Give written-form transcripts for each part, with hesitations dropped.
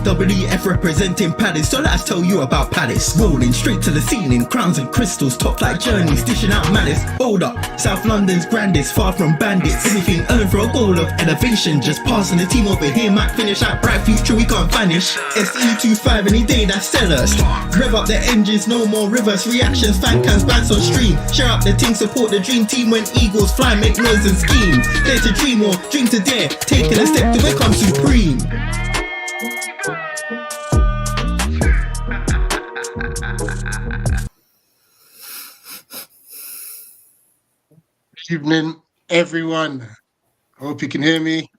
WF representing Palace, so let's tell you about Palace. Rolling straight to the ceiling, crowns and crystals, top like journeys, dishing out malice. Hold up, South London's grandest, far from bandits. Anything earned for a goal of elevation, just passing the team over here might finish out bright future, we can't vanish. SE25 any day, that's sellers. Rev up the engines, no more reverse reactions, fan cams, bands on stream. Share up the team, support the dream team when eagles fly, make noise and scheme. Dare to dream or dream to dare, taking a step to become supreme. Good evening, everyone. Hope you can hear me.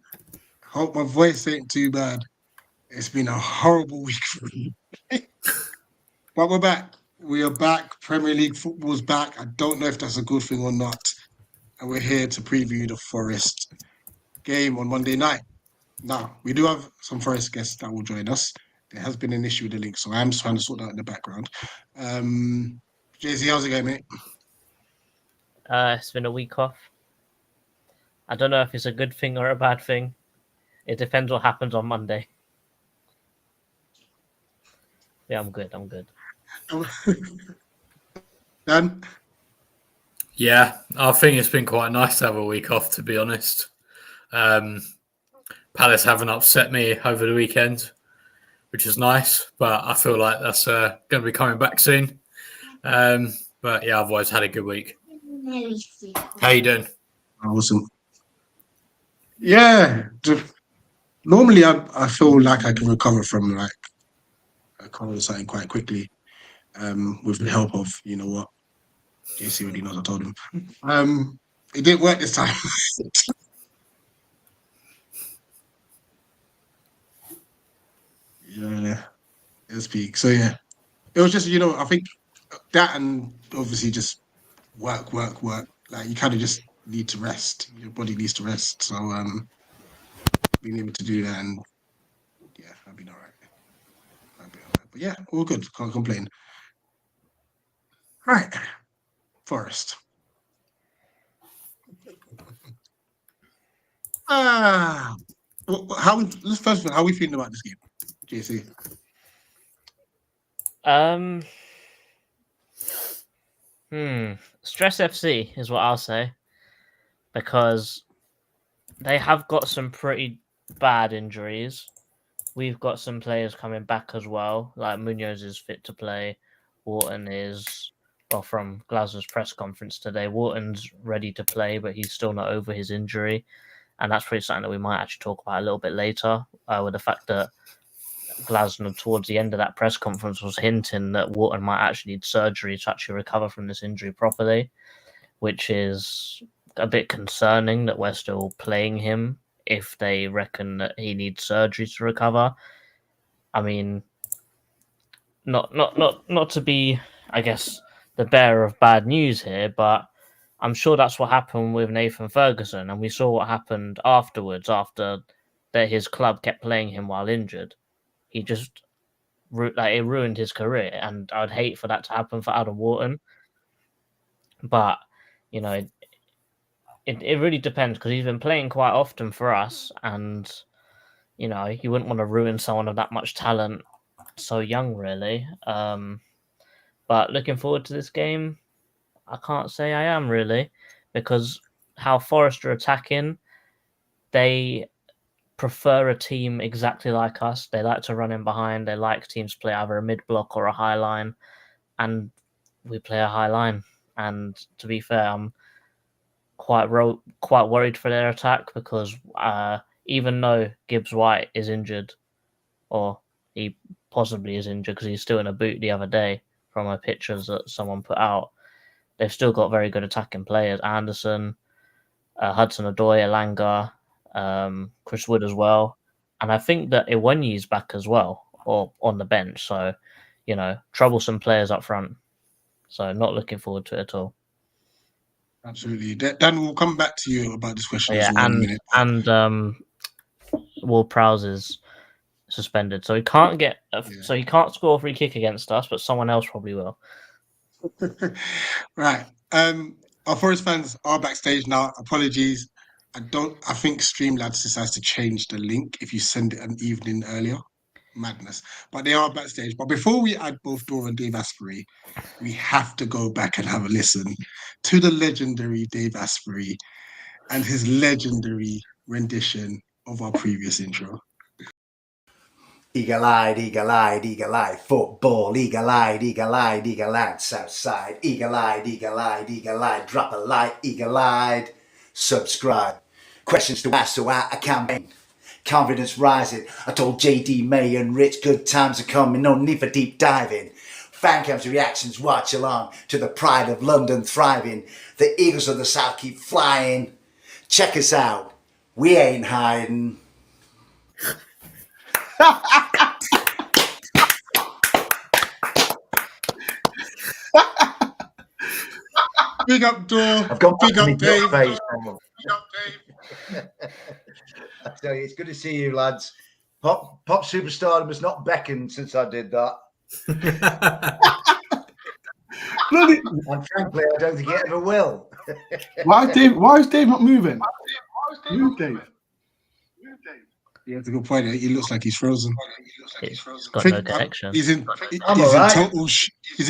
Hope my voice ain't too bad. It's been a horrible week for me. But we're back. We are back. Premier League football's back. I don't know if that's a good thing or not. And we're here to preview the Forest game on Monday night. Now, we do have some Forest guests that will join us. There has been an issue with the link, so I'm just trying to sort that out in the background. JC, how's it going, mate? It's been a week off. I don't know if it's a good thing or a bad thing. It depends what happens on Monday. Yeah, I'm good. Dan? Yeah, I think it's been quite nice to have a week off, to be honest. Palace haven't upset me over the weekend, which is nice, but I feel like that's going to be coming back soon. But yeah, I've always had a good week. How you doing? Awesome. Yeah. Normally, I feel like I can recover from like a cold or something quite quickly, with the help of, you know what, JC already knows I told him. It didn't work this time. Yeah, let's speak. So yeah, it was just, I think that, and obviously just work. Like you kind of just need to rest. Your body needs to rest. So being able to do that, and yeah, I've been all right. But yeah, all good. Can't complain. Right, Forest. Let's first of all, how are we feeling about this game, JC? Stress FC is what I'll say, because they have got some pretty bad injuries. We've got some players coming back as well, like Munoz is fit to play. Wharton is, well, from Glasgow's press conference today, Wharton's ready to play, but he's still not over his injury. And that's pretty something that we might actually talk about a little bit later, with the fact that Glasgow, towards the end of that press conference, was hinting that Wharton might actually need surgery to actually recover from this injury properly, which is a bit concerning that we're still playing him if they reckon that he needs surgery to recover. I mean, not to be, I guess, the bearer of bad news here, but I'm sure that's what happened with Nathan Ferguson, and we saw what happened afterwards, after that his club kept playing him while injured. He just, it ruined his career, and I'd hate for that to happen for Adam Wharton. But, it really depends, because he's been playing quite often for us, and, you wouldn't want to ruin someone of that much talent so young, really. But looking forward to this game, I can't say I am, really, because how Forest are attacking, they prefer a team exactly like us. They like to run in behind. They like teams to play either a mid-block or a high line, and we play a high line. And to be fair, I'm quite worried for their attack, because even though Gibbs White is injured, or he possibly is injured because he's still in a boot the other day from my pictures that someone put out, they've still got very good attacking players. Anderson, Hudson-Odoi, Elanga, Chris Wood as well. And I think that Iwanyi's back as well, or on the bench. So, troublesome players up front. So not looking forward to it at all. Absolutely. Dan, we'll come back to you about this question as well in a minute. And Ward-Prowse is suspended. So he can't so he can't score a free kick against us, but someone else probably will. Right. Our Forest fans are backstage now. Apologies. I think Streamlabs just has to change the link if you send it an evening earlier. madness. But they are backstage. But before we add both Dore and Dave Asprey, we have to go back and have a listen to the legendary Dave Asprey and his legendary rendition of our previous intro. Eagle-eyed, eagle-eyed, eagle-eyed, football, eagle-eyed, eagle-eyed, eagle-eyed, Southside, eagle-eyed, eagle-eyed, eagle-eyed, drop a like, eagle-eyed, subscribe. Questions to ask, so I campaign. Confidence rising. I told JD, May and Rich, good times are coming, no need for deep diving. Fan cams, reactions, watch along to the pride of London thriving. The Eagles of the South keep flying. Check us out, we ain't hiding. Big up Dore. I've got Big up Dave. Face. I tell you, it's good to see you, lads. Pop superstardom has not beckoned since I did that. And frankly, I don't think it ever will. Why is Dave not moving? Move, Dave. Yeah, that's a good point. He looks like he's frozen. He's got no connection. He's in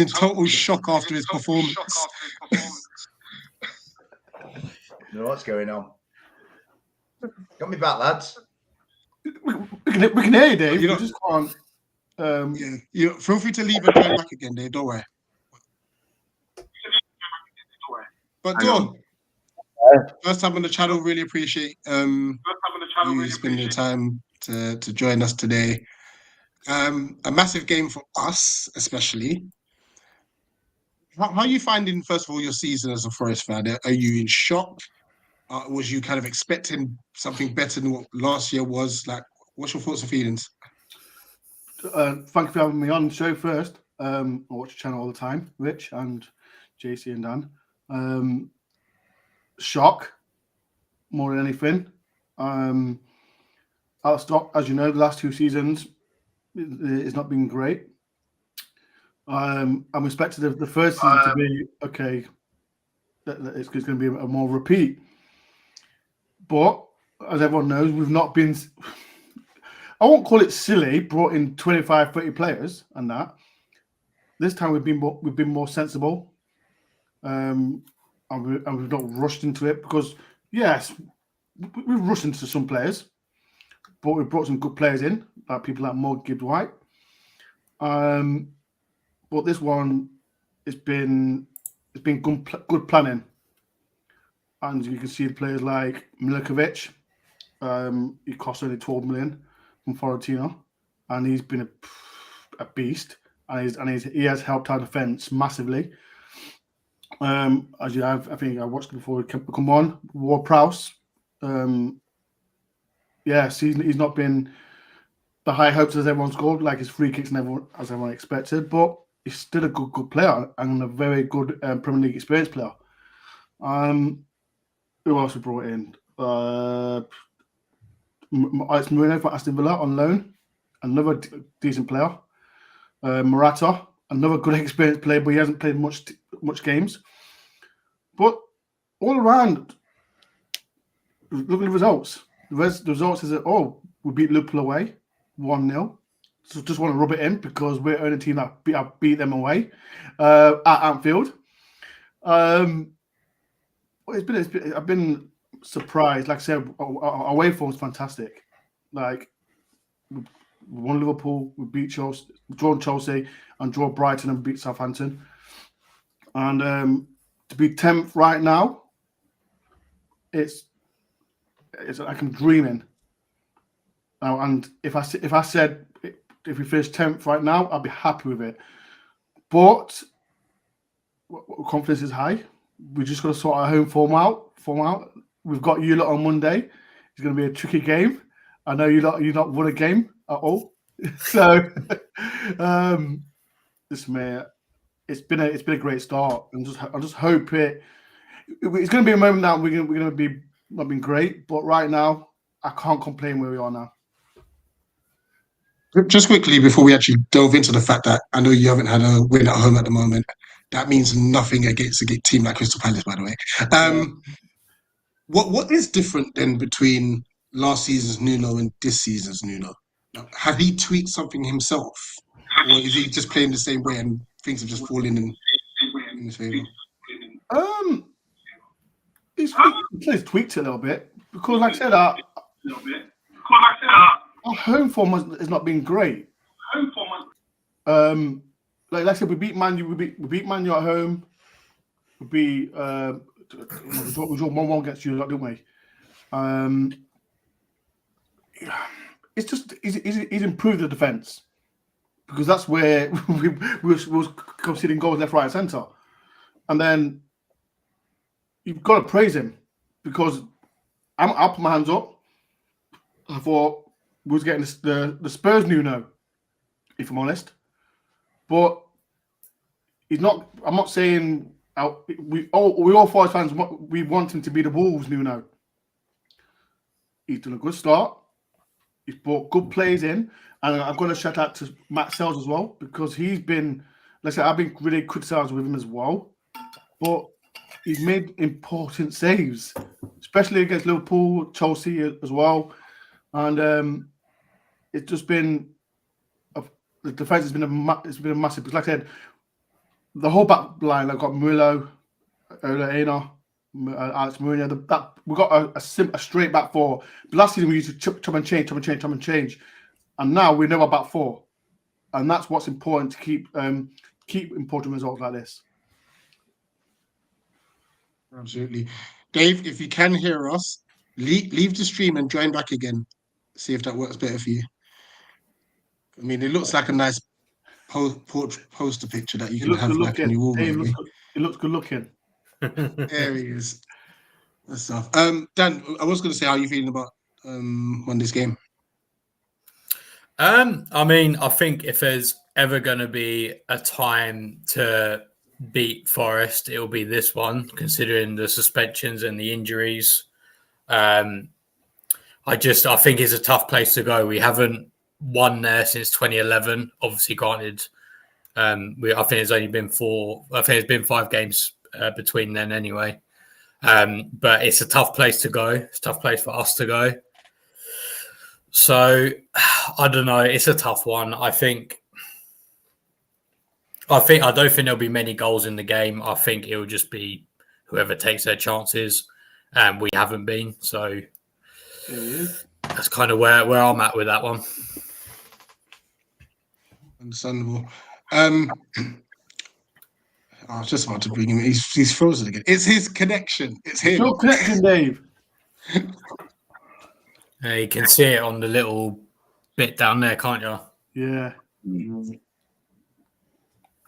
total shock after his performance. You know what's going on? Got me back, lads. We can hear you, Dave. You You just can't. Yeah, feel free to leave and join back again, Dave. Don't worry. But Dore, first time on the channel. Really appreciate you spending your time to join us today. A massive game for us, especially. How are you finding, first of all, your season as a Forest fan? Are you in shock? Was you kind of expecting something better than what last year was? Like, what's your thoughts and feelings? Thank you for having me on the show first. I watch the channel all the time, Rich and JC and Dan. Shock, more than anything. Outstock, as you know, the last 2 seasons, it's not been great. I'm expecting the first season to be okay. It's going to be a more repeat. But as everyone knows, we've not been. I won't call it silly. Brought in 25, 30 players and that. This time we've been more sensible, and we've not rushed into it because yes, we've rushed into some players, but we brought some good players in, like people like Morgan Gibbs White. But this one, it's been good planning, and you can see players like Milikovic. He cost only 12 million from Florentino, and he's been a beast, and he has helped our defence massively. As you have, I think I watched it before we come on. Ward-Prowse, he's not been the high hopes as everyone scored, like his free kicks and everyone expected, but he's still a good player and a very good Premier League experienced player. Who else we brought in? Alex Moreno for Aston Villa on loan, another decent player. Morata, another good experienced player, but he hasn't played much games. But all around, look at the results. The results is that we beat Liverpool away 1-0. So just want to rub it in because we're the only team that beat them away at Anfield. I've been surprised. Like I said, our away form is fantastic. Like we won Liverpool, we beat Chelsea, drawn Chelsea, and draw Brighton and beat Southampton. And to be 10th right now, it's like I'm dreaming. And if I said if we finish 10th right now, I'd be happy with it. But confidence is high. We just got to sort our home form out. We've got you lot on Monday. It's going to be a tricky game. I know you not won a game at all. So, it's been a great start, and I just hope it's going to be a moment that we're going to be not been great, but right now I can't complain where we are now. Just quickly before we actually delve into the fact that I know you haven't had a win at home at the moment, that means nothing against a team like Crystal Palace, by the way. What is different then between last season's Nuno and this season's Nuno? Has he tweaked something himself, or is he just playing the same way and things have just fallen in his favour? He's tweaked it a little bit because, like I said, our home form has not been great. Like I said, we beat Man U. We beat Man U at home. We draw 1-1 against you, didn't we? It's just he's improved the defense because that's where we was conceding goals left, right, and centre, and then you've got to praise him because I'll put my hands up. I thought we was getting the Spurs Nuno, if I'm honest, but he's not. I'm not saying we all Forest fans we want him to be the Wolves Nuno. He's done a good start. He's brought good plays in, and I've got to shout out to Matt Sells as well because he's been. Like I said, I've been really criticised with him as well, but he's made important saves, especially against Liverpool, Chelsea as well, and it's just been the defense has been a massive. Because like I said, the whole back line. I've got Murillo, Aina, Alex Mourinho. We got a straight back four. But last season we used to chop and change, and now we know about four, and that's what's important to keep important results like this. Absolutely. Dave, if you can hear us, leave the stream and join back again. See if that works better for you. I mean, it looks like a nice poster picture that you can have like in your wall. It looks good looking. There he is. That stuff. Dan, I was going to say, how are you feeling about Monday's game? I mean, I think if there's ever going to be a time to beat Forest, it'll be this one, considering the suspensions and the injuries. I think it's a tough place to go. We haven't won there since 2011. Obviously, granted, I think it's only been 5 games between then anyway. But it's a tough place to go. It's a tough place for us to go. So I don't know. It's a tough one. I don't think there'll be many goals in the game. I think it will just be whoever takes their chances. We haven't been, so that's kind of where I'm at with that one. Understandable. I was just about to bring him. He's frozen again. It's his connection. It's him. Your connection, Dave. You can see it on the little bit down there, can't you? Yeah.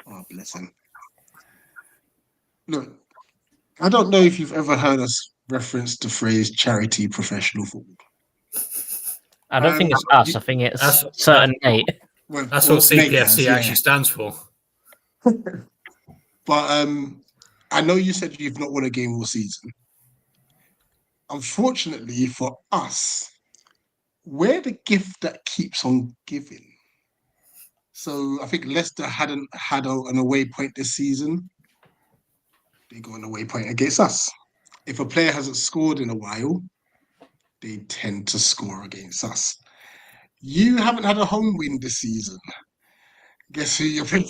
Oh, bless him. Look, I don't know if you've ever heard us reference the phrase charity professional football. I don't think it's us. I think it's certain eight. That's what CPFC actually stands for. But I know you said you've not won a game all season. Unfortunately for us, we're the gift that keeps on giving. So I think Leicester hadn't had an away point this season. They got an away point against us. If a player hasn't scored in a while, they tend to score against us. You haven't had a home win this season. Guess who you're picking?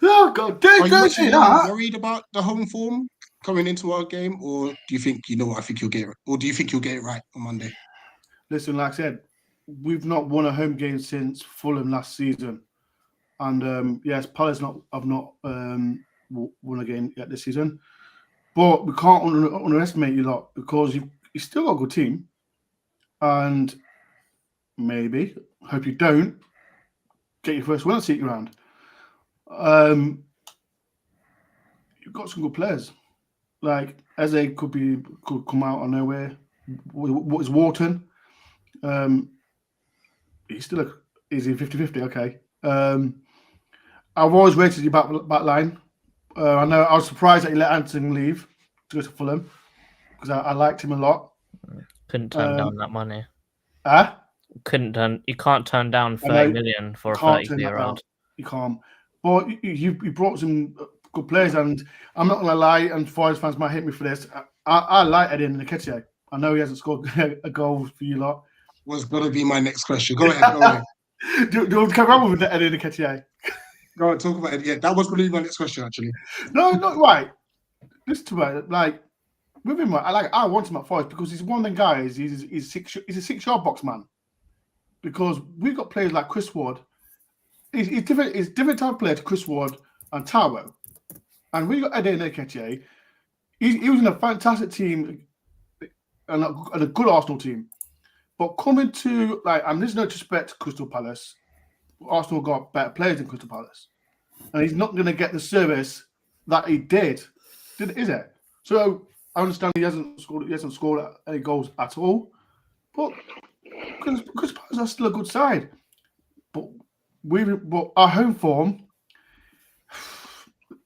Oh God, don't say that. Worried about the home form coming into our game, or do you think I think you'll get it, or do you think you'll get it right on Monday? Listen, like I said, we've not won a home game since Fulham last season, and yes, Palace have not won a game yet this season, but we can't underestimate you lot because you still got a good team, and maybe hope you don't get your first win at City Ground. You've got some good players. Like Eze could come out of nowhere. What is Wharton? He's still is he 50-50? Okay. I've always rated your back line. I know I was surprised that he let Anthony leave to go to Fulham because I liked him a lot. Couldn't turn down that money. You can't turn down 30 million for a 30-year-old. You can't. But you brought some good players, and I'm not gonna lie, and Forest fans might hate me for this. I like Eddie Nketiah. I know he hasn't scored a goal for you lot. was going to be my next question. Go ahead. Go ahead. Do you want to come on with the Eddie Nketiah? Go on, talk about it. Yeah, that was going to be my next question, actually. No, not right. Listen to it. Like with him, I want him at Forest because he's one of them guys. He's a 6-yard box man. Because we've got players like Chris Ward. He's different. It's different type of player to Chris Ward and Taro. And when you got Eddie Nketiah, he was in a fantastic team and a good Arsenal team. But coming to and there's no disrespect to Crystal Palace. Arsenal got better players than Crystal Palace, and he's not going to get the service that he did, is it? So I understand he hasn't scored any goals at all, but Crystal Palace are still a good side. But our home form,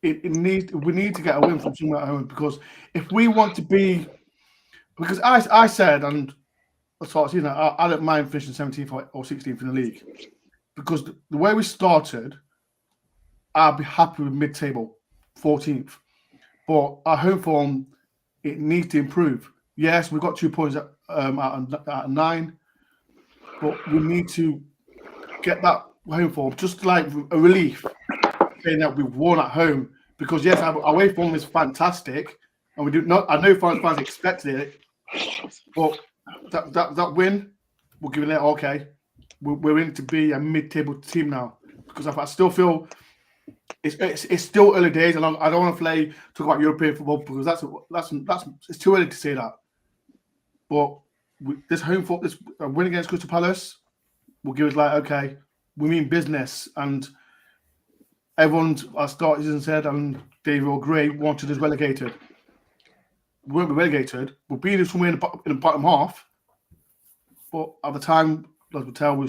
we need to get a win from somewhere at home because if we want to be, because I said and I don't mind finishing 17th or 16th in the league. Because the way we started, I'll be happy with mid-table, 14th. But our home form, it needs to improve. Yes, we've got 2 points out of 9, but we need to get that home form, just like a relief, saying that we've won at home. Because yes, our away form is fantastic, and we do not. I know fans expected it, but that win, we'll give it okay. We're in to be a mid-table team now because I still feel it's still early days, and I don't want to talk about European football because that's it's too early to say that. But this win against Crystal Palace will give us okay, we mean business, and everyone started said, and David will agree, wanted us relegated. We won't be relegated. We'll be somewhere in the bottom half, but at the time. As we tell, we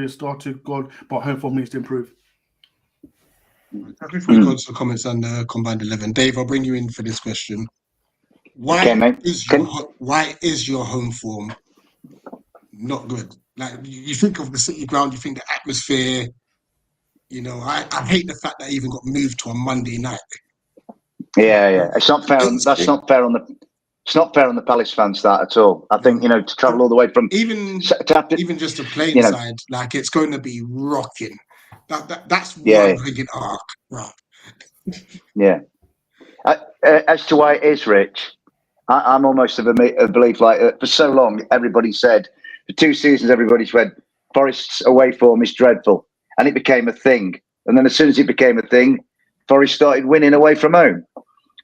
started good, but home form needs to improve. Before we go to the comments on the combined 11, Dave, I'll bring you in for this question. Why is your home form not good? Like you think of the City ground, you think the atmosphere. I hate the fact that it even got moved to a Monday night. Yeah, it's not fair. That's not fair on the. It's not fair on the Palace fans that at all. I think to travel all the way from even just the playing side, like it's going to be rocking. That's why I'm thinking. Right. Yeah. As to why it is, Rich, I'm almost of a belief for so long. Everybody said for 2 seasons, everybody said Forest's away form is dreadful, and it became a thing. And then as soon as it became a thing, Forest started winning away from home.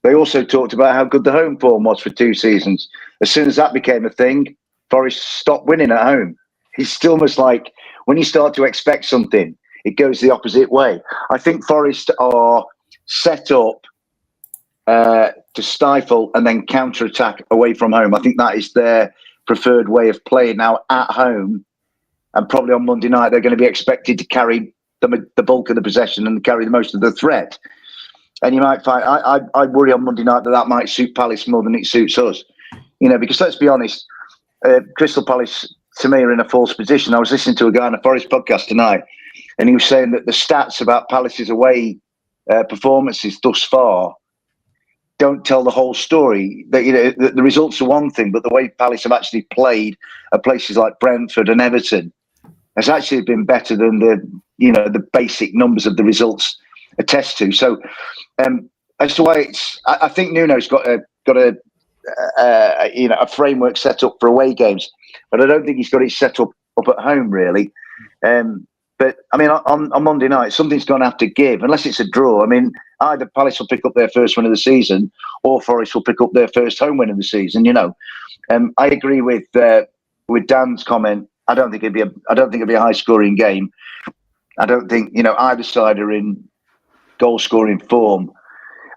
They also talked about how good the home form was for 2 seasons. As soon as that became a thing, Forest stopped winning at home. It's almost like when you start to expect something, it goes the opposite way. I think Forest are set up to stifle and then counter-attack away from home. I think that is their preferred way of playing now at home. And probably on Monday night, they're going to be expected to carry the bulk of the possession and carry the most of the threat. And you might find, I worry on Monday night that might suit Palace more than it suits us. Because let's be honest, Crystal Palace, to me, are in a false position. I was listening to a guy on a Forest podcast tonight, and he was saying that the stats about Palace's away performances thus far don't tell the whole story. That the results are one thing, but the way Palace have actually played at places like Brentford and Everton has actually been better than the basic numbers of the results attest to. So as to why I think Nuno's got a framework set up for away games, but I don't think he's got it set up at home really. But I mean, on Monday night, something's going to have to give, unless it's a draw. I mean, either Palace will pick up their first win of the season, or Forest will pick up their first home win of the season. I agree with Dan's comment. I don't think it'd be a high scoring game. I don't think either side are in goal scoring form.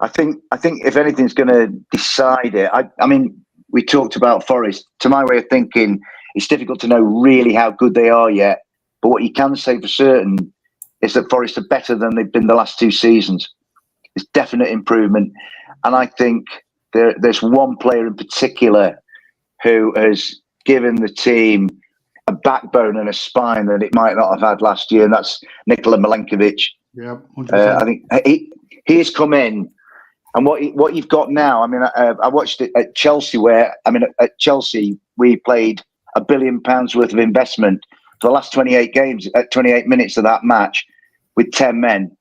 I think if anything's going to decide it, I mean, we talked about Forest. To my way of thinking, it's difficult to know really how good they are yet. But what you can say for certain is that Forest are better than they've been the last 2 seasons. There's definite improvement. And I think there's one player in particular who has given the team a backbone and a spine that it might not have had last year, and that's Nikola Milenkovic. Yeah, I think he has come in, and what you've got now. I mean, I watched it at Chelsea, at Chelsea we played £1 billion worth of investment for the last 28 games at 28 minutes of that match with 10 men,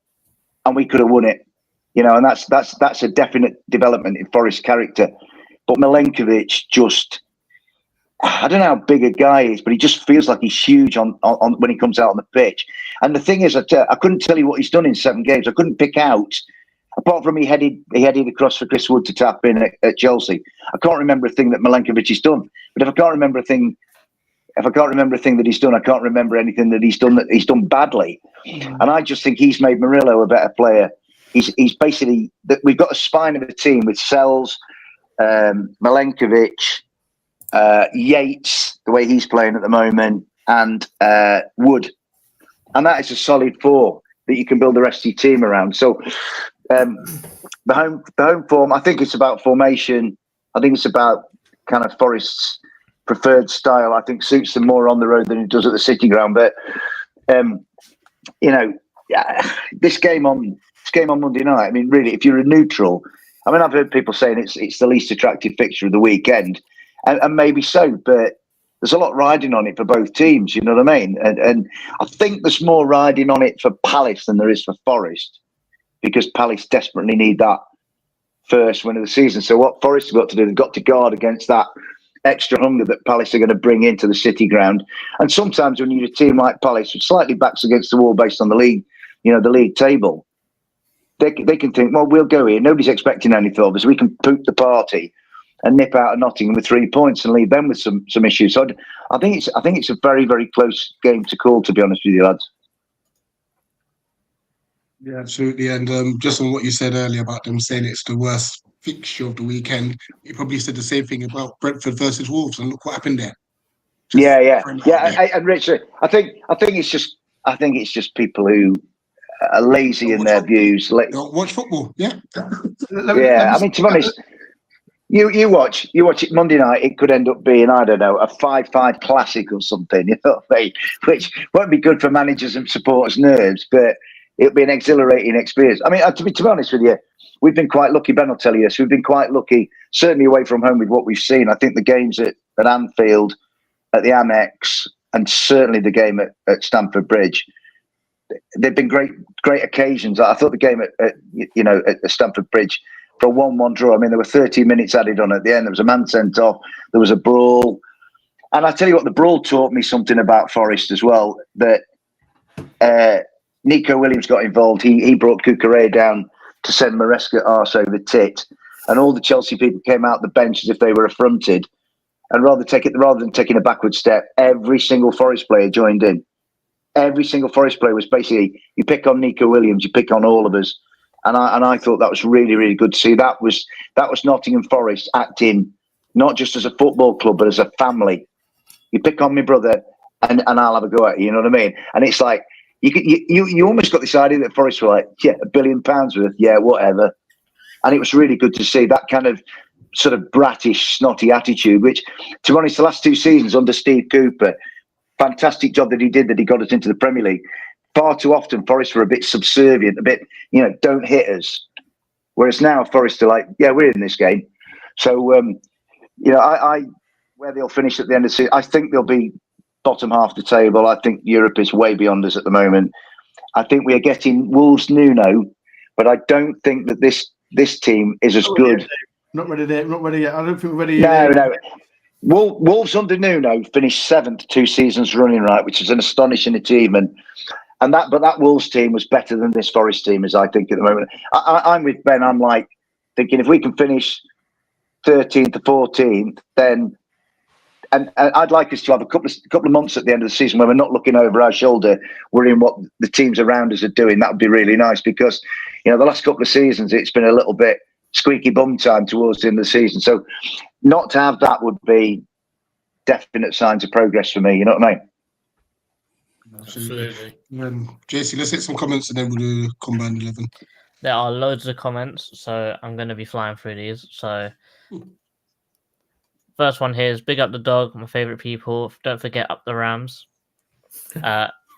and we could have won it. You know, and that's a definite development in Forest's character. But Milenkovic just, I don't know how big a guy he is, but he just feels like he's huge on when he comes out on the pitch. And the thing is, I couldn't tell you what he's done in 7 games. I couldn't pick out, apart from he headed across for Chris Wood to tap in at Chelsea. I can't remember a thing that Milenkovic has done. But if I can't remember a thing that he's done, I can't remember anything that he's done badly. And I just think he's made Murillo a better player. He's basically, we've got a spine of a team with Sells, Milenkovic, Yates, the way he's playing at the moment, and Wood. And that is a solid 4 that you can build the rest of your team around. So the home form, I think it's about formation. I think it's about kind of Forest's preferred style. I think suits them more on the road than it does at the City Ground. But you know, this game on Monday night, I mean, really, if you're a neutral, I mean, I've heard people saying it's the least attractive fixture of the weekend, and maybe so, but there's a lot riding on it for both teams, you know what I mean? And I think there's more riding on it for Palace than there is for Forest, because Palace desperately need that first win of the season. So what Forest have got to do, they've got to guard against that extra hunger that Palace are going to bring into the City Ground. And sometimes when you're a team like Palace, which slightly backs against the wall based on the league, you know, the league table, they can think, well, we'll go here. Nobody's expecting anything of us. We can poop the party and nip out of Nottingham with 3 points and leave them with some issues. So I think it's a very, very close game to call, to be honest with you, lads. Yeah, absolutely. And just on what you said earlier about them saying it's the worst fixture of the weekend, you probably said the same thing about Brentford versus Wolves, and look what happened there. Yeah. And Richard, I think it's just people who are lazy in their views. Don't watch football. Yeah. I mean, to be honest, you watch it Monday night. It could end up being, I don't know, a 5-5 classic or something. You know what I mean? Which won't be good for managers and supporters' nerves, but it'll be an exhilarating experience. I mean, to be honest with you, we've been quite lucky. Ben will tell you this. We've been quite lucky, certainly away from home, with what we've seen. I think the games at Anfield, at the Amex, and certainly the game at Stamford Bridge, they've been great occasions. I thought the game at Stamford Bridge, for a 1-1 draw, I mean, there were 30 minutes added on at the end. There was a man sent off. There was a brawl. And I tell you what, the brawl taught me something about Forest as well, that Nico Williams got involved. He brought Cucurella down to send Maresca arse over tit. And all the Chelsea people came out the bench as if they were affronted. And rather than taking a backward step, every single Forest player joined in. Every single Forest player was basically, you pick on Nico Williams, you pick on all of us. And I thought that was really, really good to see. That was Nottingham Forest acting not just as a football club, but as a family. You pick on me, brother, and I'll have a go at you. You know what I mean? And it's like you almost got this idea that Forest were like, yeah, £1 billion worth, yeah, whatever. And it was really good to see that kind of sort of brattish, snotty attitude. Which, to be honest, the last 2 seasons under Steve Cooper, fantastic job that he did, that he got us into the Premier League. Far too often, Forest were a bit subservient, a bit, you know, don't hit us. Whereas now, Forest are like, yeah, we're in this game. So, you know, I where they'll finish at the end of the season, I think they'll be bottom half the table. I think Europe is way beyond us at the moment. I think we are getting Wolves Nuno, but I don't think that this team is as good. Not ready yet. I don't think we're ready yet. No. Wolves under Nuno finished 7th 2 seasons running, right, which is an astonishing achievement. But that Wolves team was better than this Forest team, as I think at the moment. I'm with Ben. I'm like thinking, if we can finish 13th to 14th, then and I'd like us to have a couple of months at the end of the season where we're not looking over our shoulder, worrying what the teams around us are doing. That would be really nice, because, you know, the last couple of seasons it's been a little bit squeaky bum time towards the end of the season. So not to have that would be definite signs of progress for me. You know what I mean? Absolutely. JC, let's hit some comments and then we'll do Combined 11. There are loads of comments, so I'm going to be flying through these. So, first one here is big up the dog, my favourite people. Don't forget up the Rams.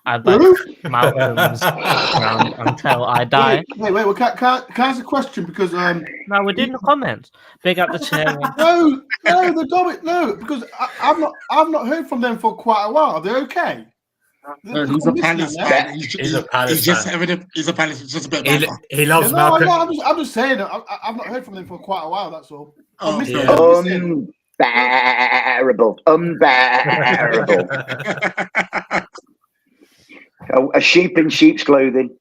I back Malcolm's ground until I die. Wait. Well, can I ask a question? Because No, we're doing the comments. Big up the chairman. no, the Dobbit, no, because I've not heard from them for quite a while. Are they okay? He's a Palace fan. He's a Palace fan. He's a Palace. It's just a bit better. He loves No, Malcolm. I'm just saying. I've not heard from them for quite a while. That's all. Oh, Unbearable. A sheep in sheep's clothing.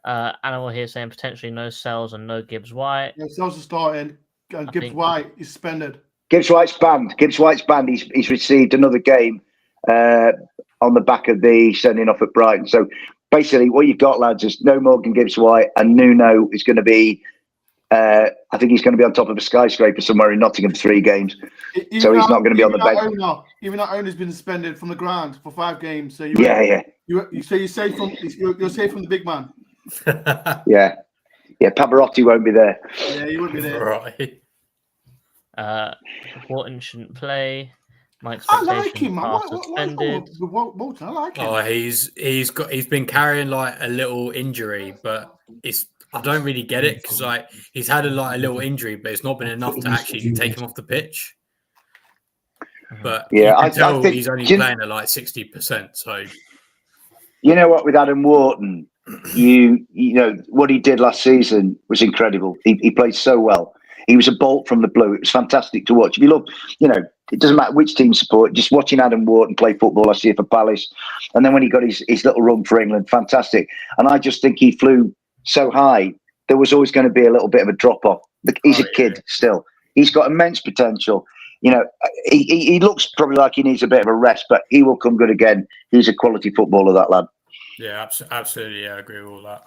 Animal here saying potentially no Sells and no Gibbs White. Yeah, Sells are starting, and Gibbs White is suspended. Gibbs White's banned. He's received another game on the back of the sending off at Brighton. So basically, what you've got, lads, is no Morgan Gibbs White, and Nuno is going to be. I think he's going to be on top of a skyscraper somewhere in Nottingham 3 games. So he's not going to be on the bench. Even that owner's been suspended from the ground for 5 games. So you're safe from the big man. yeah. Pavarotti won't be there. Yeah, he won't be there. Right. Wharton shouldn't play. Mike's I like him, man. suspended. Wharton, I like him. Oh, he's been carrying like a little injury, but I don't really get it because like he's had a little injury, but it's not been enough to actually take him off the pitch. But yeah, I think he's only playing at like 60%. So you know what, with Adam Wharton, you know what he did last season was incredible. He played so well. He was a bolt from the blue. It was fantastic to watch. If you look, it doesn't matter which team support. Just watching Adam Wharton play football last year for Palace, and then when he got his little run for England, fantastic. And I just think he flew so high, there was always going to be a little bit of a drop off. He's a kid still. He's got immense potential. He looks probably like he needs a bit of a rest, but he will come good again. He's a quality footballer, that lad. Yeah, absolutely. Yeah, I agree with all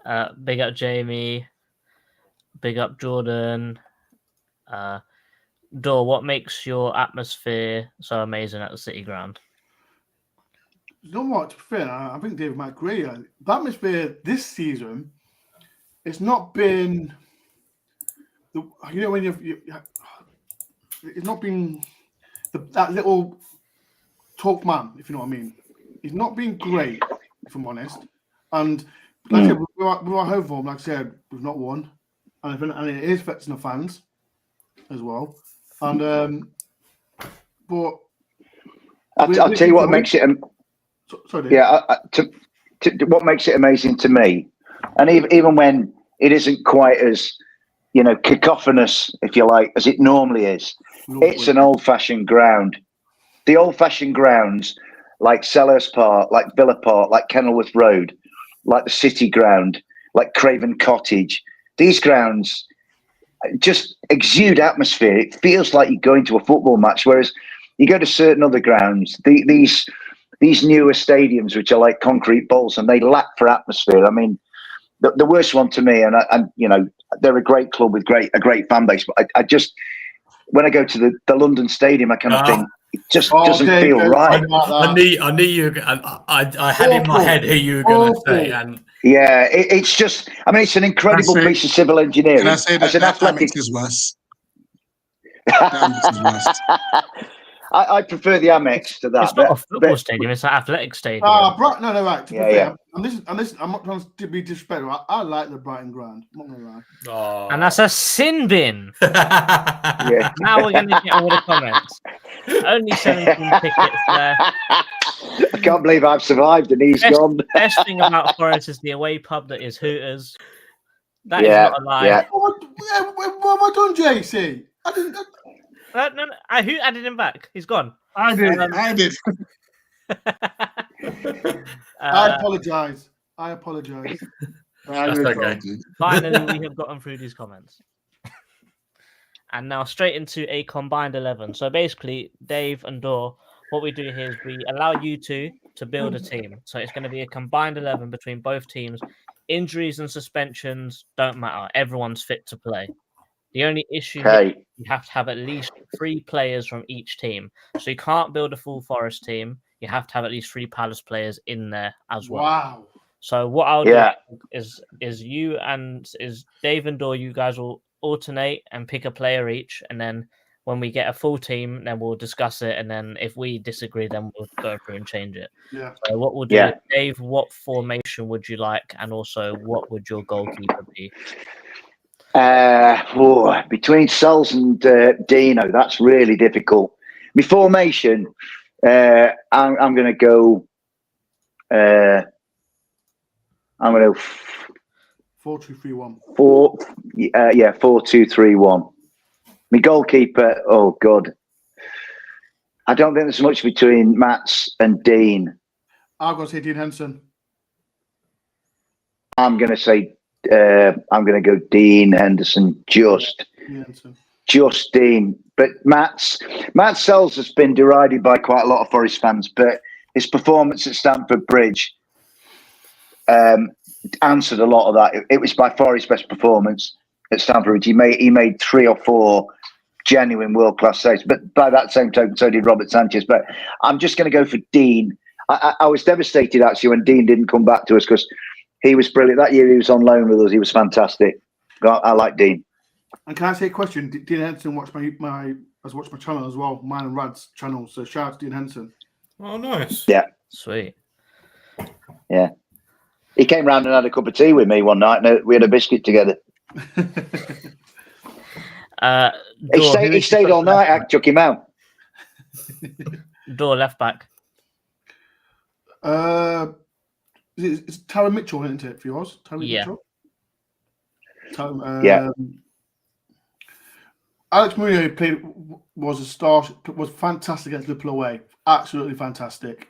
that. Big up Jamie. Big up Jordan. Dor, what makes your atmosphere so amazing at the City Ground? You know what? To be fair, I think David might agree. The atmosphere this season, it's not been when it's not been that little talk man, if you know what I mean. It's not been great, if I'm honest. And like I said, with our home form, like I said, we've not won, and it is affecting the fans as well. And but I'll tell you what makes it. Sorry, yeah, what makes it amazing to me, and even when it isn't quite as cacophonous, if you like, as it normally is, it's an old-fashioned ground. The old-fashioned grounds, like Selhurst Park, like Villa Park, like Kenilworth Road, like the City Ground, like Craven Cottage, these grounds just exude atmosphere. It feels like you're going to a football match, whereas you go to certain other grounds, these newer stadiums, which are like concrete balls, and they lack for atmosphere. I mean, the worst one to me, and they're a great club with a great fan base, but I just, when I go to the London Stadium, I kind of think it just doesn't feel right. I knew you. I had in my head who you were going to say, and yeah, it's just. I mean, it's an incredible piece of civil engineering. Can I say that Amex is worse? That Amex is worse. I prefer the Amex to that. It's not a football stadium; it's an athletic stadium. No, right. To be fair, Yeah. And this, I'm not trying to be disrespectful. I like the Brighton Ground. I'm not gonna lie. oh. And that's a sin bin. Yeah. Now we're going to get all the comments. Only 17 tickets there. I can't believe I've survived and he's gone. Best thing about Forest is the away pub that is Hooters. That is not a lie. Yeah. What have I done, JC? I didn't. No, who added him back? He's gone. I did. I apologise. That's okay. Finally, we have gotten through these comments. And now straight into a combined 11. So basically, Dave and Dor, what we do here is we allow you two to build a team. So it's going to be a combined 11 between both teams. Injuries and suspensions don't matter. Everyone's fit to play. The only issue is you have to have at least 3 players from each team. So you can't build a full Forest team. You have to have at least 3 Palace players in there as well. Wow. So what I'll do is Dave and Dor, you guys will alternate and pick a player each, and then when we get a full team, then we'll discuss it, and then if we disagree, then we'll go through and change it. Yeah. So what we'll do, Yeah. Dave, what formation would you like, and also what would your goalkeeper be? Between Sols and Dino, that's really difficult. My formation, I'm going to go. I'm going to 4-2-3-1. 4-2-3-1. My goalkeeper. Oh God, I don't think there's much between Mats and Dean. I've got to say Dean Henson. I'm going to say. I'm going to go Dean Henderson. Dean Henson. Just Dean. But Matt Sells has been derided by quite a lot of Forest fans, but his performance at Stamford Bridge answered a lot of that. It was by far his best performance at Stamford Bridge. He made 3 or 4 genuine world-class saves, but by that same token, so did Robert Sanchez. But I'm just going to go for Dean. I was devastated actually when Dean didn't come back to us because he was brilliant. That year he was on loan with us. He was fantastic. I like Dean. And can I say a question? Dean Henson has watched my channel as well, mine and Rad's channel. So shout out to Dean Henson. Oh, nice. Yeah. Sweet. Yeah. He came round and had a cup of tea with me one night, and we had a biscuit together. He stayed all night. I took him out. Door left back. It's Tyron Mitchell, isn't it, for yours? Yeah. Mitchell? Yeah. Alex Mourinho was fantastic against Liverpool away. Absolutely fantastic.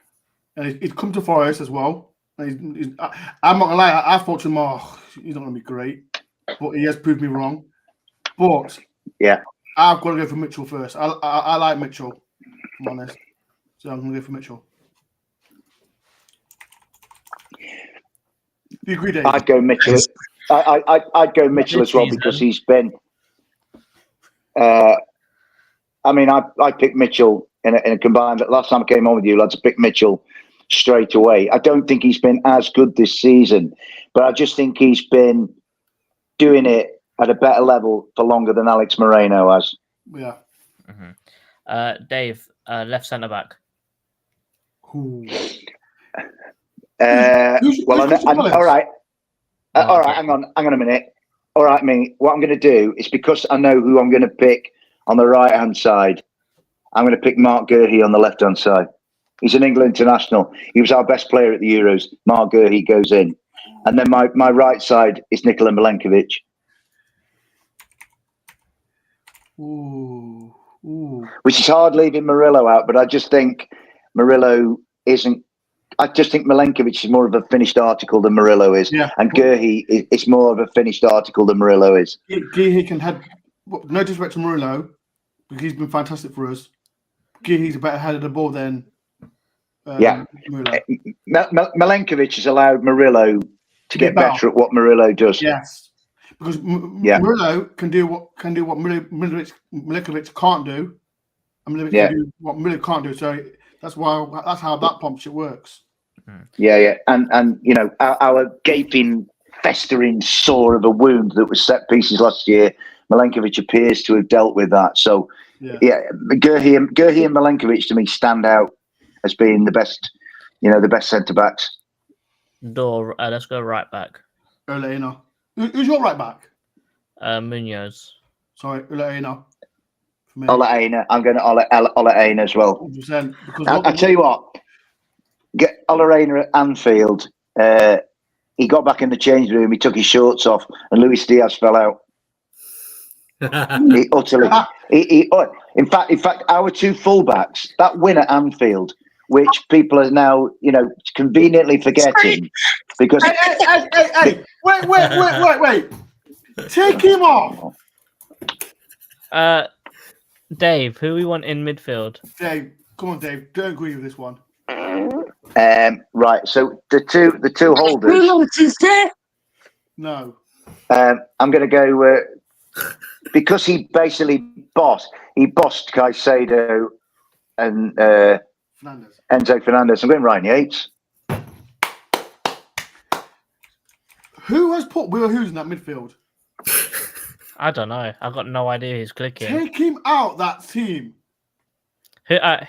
And he's come to Forest as well. And I'm not going to lie, I thought to him, he's not going to be great. But he has proved me wrong. But yeah, I've got to go for Mitchell first. I like Mitchell, if I'm honest. So I'm going to go for Mitchell. Do you agree, Dave? I'd go Mitchell. I'd go Mitchell as well because he's been. I picked Mitchell in a combined. Last time I came on with you, lads, I picked Mitchell straight away. I don't think he's been as good this season, but I just think he's been doing it at a better level for longer than Alex Moreno has. Yeah. Mm-hmm. Dave, left centre back. Ooh. All right. Hang on a minute. All right, what I'm going to do is because I know who I'm going to pick on the right hand side. I'm going to pick Mark Gurhey on the left hand side. He's an England international. He was our best player at the Euros. Mark Gurhey goes in, and then my right side is Nikola Milenkovic. Ooh. Which is hard leaving Murillo out, but I just think Murillo isn't. I just think Milenkovic is more of a finished article than Murillo is, and Gurhey is more of a finished article than Murillo is. Gurhey can have no disrespect to Murillo, because he's been fantastic for us. Gurhey's a better head of the ball than Murillo. Milenkovic has allowed Murillo to get better at what Murillo does. Yes, because Murillo can do what Milenkovic can't do, and Milenkovic can do what Murillo can't do. So that's how that pump shit works. Yeah, and you know our gaping, festering sore of a wound that was set pieces last year. Milenkovic appears to have dealt with that. So Gurhey and Milenkovic to me stand out as being the best, the best centre backs. Door, let's go right back. Oleana. Who's your right back? Munoz. Sorry, Oleana. Oleana. I'm going to Oleana as well. 100%. I tell you what, get Oleana at Anfield. He got back in the change room. He took his shorts off, and Luis Diaz fell out. He utterly. In fact, our two fullbacks, that win at Anfield, which people are now, conveniently forgetting, because hey, wait, take him off. Dave, who we want in midfield? Dave, come on, Dave. Don't agree with this one. Right. So the two holders. No. I'm going to go because he basically bossed Caicedo and Enzo Fernandez. I'm going Ryan Yates. Who has put Will Hughes in that midfield? I don't know. I've got no idea who's clicking. Take him out that team.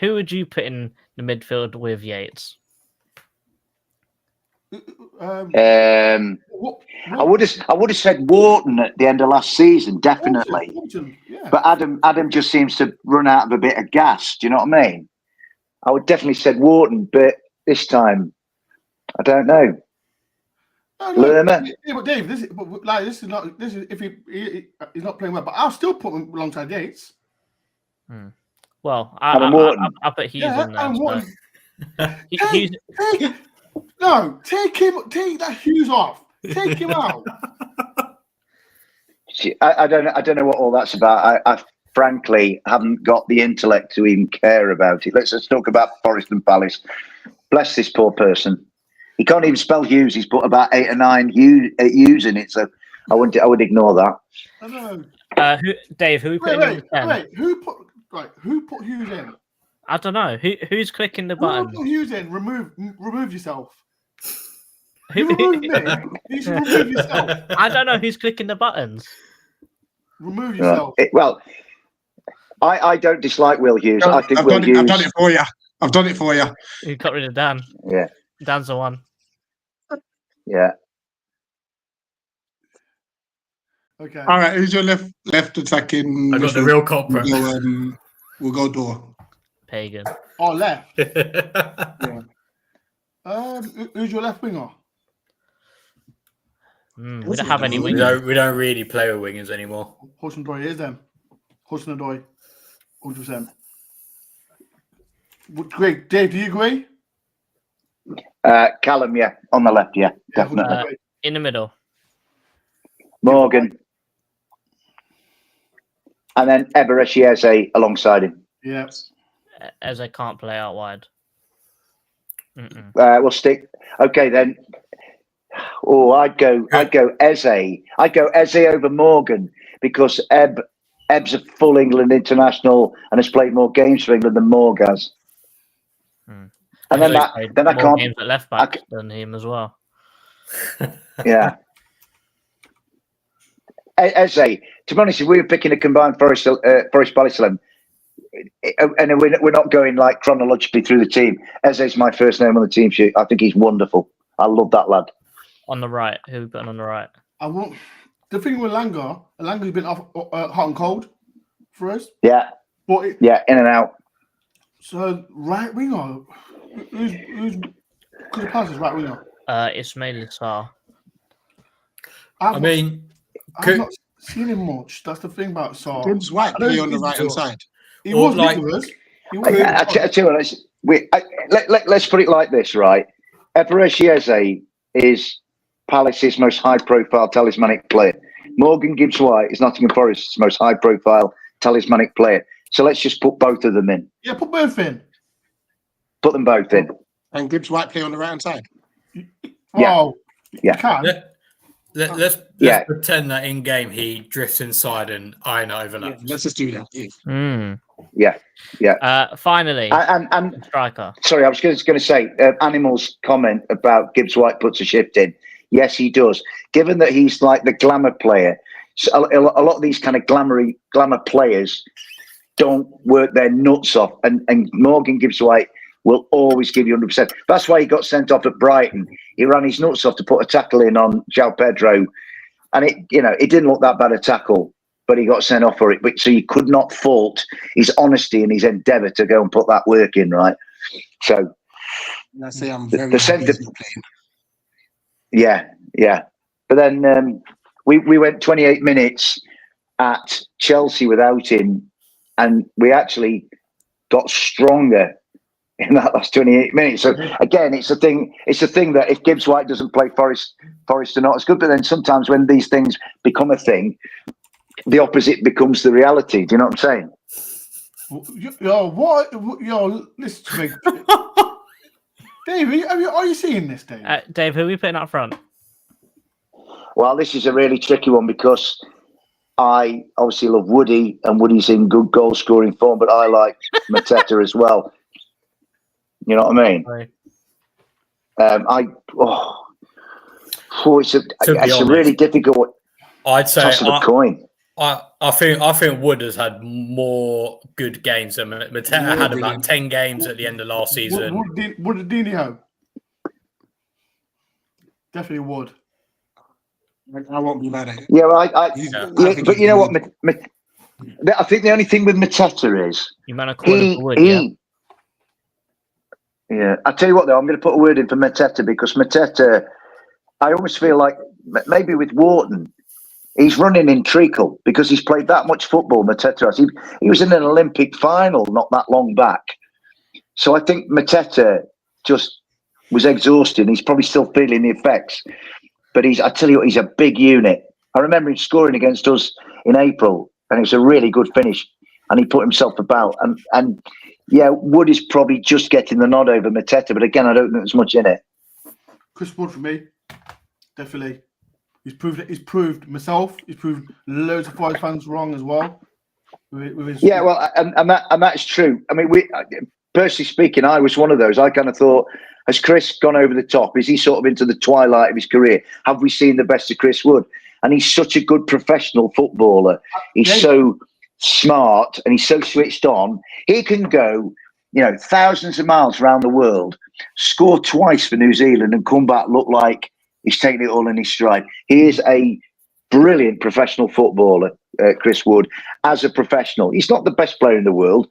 Who would you put in the midfield with Yates? What, I would have said Wharton at the end of last season, definitely. Wharton, yeah. But Adam just seems to run out of a bit of gas. Do you know what I mean? I would definitely said Wharton, but this time, I don't know. No, Lerma? Yeah, but Dave, this is not if he's not playing well, but I'll still put him alongside Yates. Well, Adam I Wharton. put Hughes Yeah, in there. and So. Wharton. Hughes, Take that Hughes off. Take him out. See, I don't know what all that's about. I frankly haven't got the intellect to even care about it. Let's talk about Forest and Palace. Bless this poor person. He can't even spell Hughes. He's put about 8 or 9 Hughes in it, so I would ignore that. I know. Dave, who we put in the 10? Wait, who put Hughes in? I don't know. Who's clicking the Who button? put Hughes in? Remove yourself. Who- You remove me. You should remove yourself. I don't know who's clicking the buttons. Remove yourself. I don't dislike Will Hughes. I think I've Will Hughes. done it for you. I've done it for you. You got rid of Dan. Yeah, Dan's the one. yeah. Okay. All right, who's your left attacking? I got the real culprit. We'll go Door. Pagan. Oh, left. Yeah. Who's your left winger? We don't have any we wingers. don't really play with wingers anymore. Hudson Odoi is them. Hudson Odoi, 100%. Great, Dave. Do you agree? Callum, yeah, on the left, yeah, definitely. In the middle. Morgan, and then Eberechieze alongside him. Yeah. As I can't play out wide. We'll stick. Okay, then. Oh, I'd go Eze. I'd go Eze over Morgan because Eb's a full England international and has played more games for England than Morg has. And then I can't. Games at left back than him as well. Yeah. Eze, to be honest, if we were picking a combined Forest Palace 11, and we're not going like chronologically through the team. Eze's my first name on the team sheet. I think he's wonderful. I love that lad. On the right, who we put on the right? The thing with Langer's been off hot and cold for us. Yeah. But in and out. So right winger, who's could have passed as right winger? Ismail Sarr. I've not seen him much. That's the thing about Sarr. Gibbs White play on the right hand side. He was with us. I tell you what, let's put it like this, right? Eberechieze is Palace's most high-profile talismanic player. Morgan Gibbs-White is Nottingham Forest's most high-profile talismanic player. So let's just put both of them in. Yeah, put both in. Put them both in. And Gibbs White play on the right hand side. Wow. Yeah. Can. Let's pretend that in game he drifts inside and Iron overlaps. Let's just do that. Yeah. Finally, and striker. Sorry, I was going to say Animal's comment about Gibbs White puts a shift in. Yes, he does. Given that he's like the glamour player, so a lot of these kind of glamour players don't work their nuts off, and Morgan Gibbs White will always give you 100%. That's why he got sent off at Brighton. He ran his nuts off to put a tackle in on João Pedro, and it didn't look that bad a tackle, but he got sent off for it. But so you could not fault his honesty and his endeavour to go and put that work in, right? So I say I'm very happy he's not playing. Yeah. But then we went 28 minutes at Chelsea without him, and we actually got stronger in that last 28 minutes. So again, it's a thing that if Gibbs White doesn't play, Forest are not as good. But then sometimes when these things become a thing, the opposite becomes the reality. Do you know what I'm saying? Listen to me. Dave, are you seeing this, Dave? Dave, who are we putting up front? Well, this is a really tricky one because I obviously love Woody, and Woody's in good goal scoring form, but I like Mateta as well. You know what I mean? Right. It's a really difficult I'd say toss of a coin. I think Wood has had more good games than Mateta had about 10 games at the end of last season. Would Dino? Definitely would. I won't be mad at it. Yeah, well, But you know what? I think the only thing with Mateta is You man are calling for Wood, yeah? Yeah, I tell you what though, I'm going to put a word in for Mateta because Mateta, I almost feel like maybe with Wharton, he's running in treacle because he's played that much football. Mateta has. He was in an Olympic final not that long back, so I think Mateta just was exhausted. He's probably still feeling the effects, but I tell you what, he's a big unit. I remember him scoring against us in April, and it was a really good finish. And he put himself about, and yeah, Wood is probably just getting the nod over Mateta, but again, I don't think there's much in it. Chris Wood for me, definitely. He's proved myself. He's proved loads of Forest fans wrong as well. Yeah, well, and that's true. I mean, personally speaking, I was one of those. I kind of thought, has Chris gone over the top? Is he sort of into the twilight of his career? Have we seen the best of Chris Wood? And he's such a good professional footballer. He's so smart and he's so switched on. He can go, thousands of miles around the world, score twice for New Zealand and come back look like he's taking it all in his stride. He is a brilliant professional footballer, Chris Wood, as a professional. He's not the best player in the world,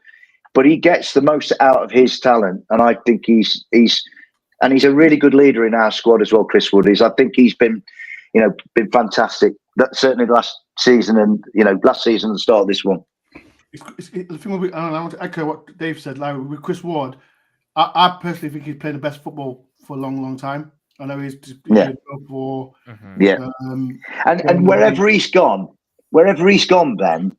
but he gets the most out of his talent. And I think he's a really good leader in our squad as well, Chris Wood is. I think he's been fantastic. Certainly last season and last season and the start of this one. The thing I want to echo what Dave said. Like with Chris Ward, I personally think he's playing the best football for a long, long time. I know he's for and wherever he's gone, Ben,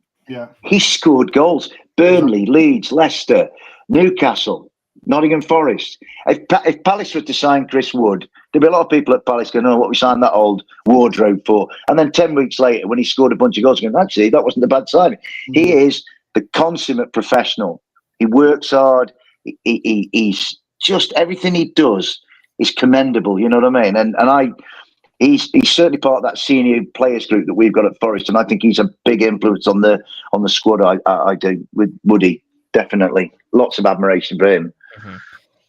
he's scored goals. Burnley, Leeds, Leicester, Newcastle, Nottingham Forest. If Palace were to sign Chris Wood, there'd be a lot of people at Palace going, "Oh, what we signed that old wardrobe for?" And then 10 weeks later, when he scored a bunch of goals, going, "Actually, that wasn't a bad signing." He is the consummate professional. He works hard. He's just everything he does is commendable. You know what I mean? And he's certainly part of that senior players group that we've got at Forest, and I think he's a big influence on the squad. I do with Woody, definitely. Lots of admiration for him. Mm-hmm.